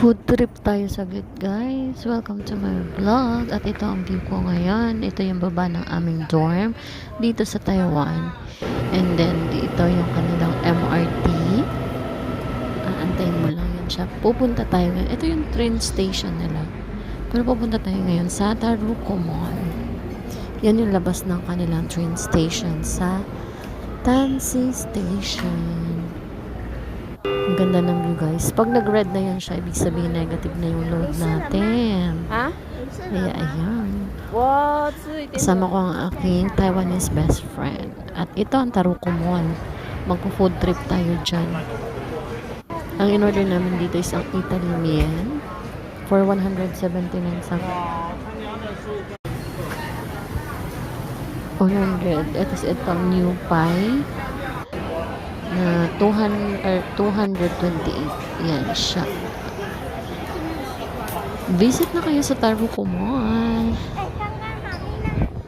Food trip tayo saglit guys. Welcome to my vlog. At ito ang view ko ngayon. Ito yung baba ng aming dorm dito sa Taiwan. And then dito yung kanilang MRT. Aantayin mo lang yan siya. Pupunta tayo ngayon. Ito yung train station nila. Pero pupunta tayo ngayon sa Taruko Mall. Yan yung labas ng kanilang train station sa Tansy Station. Ang ganda ng view guys. Pag nag-red na yan siya, ibig sabihin negative na yung load natin. Ha? Kaya ayan. Wow, Kasama ko ang aking Taiwanese best friend. At ito ang Taruko Mall. Magpo-food trip tayo dyan. Ang in-order namin dito is ang Italian for 179 something. 100. Ito is itong new pie na 228. Yan siya. Visit na kayo sa Taruko Mall.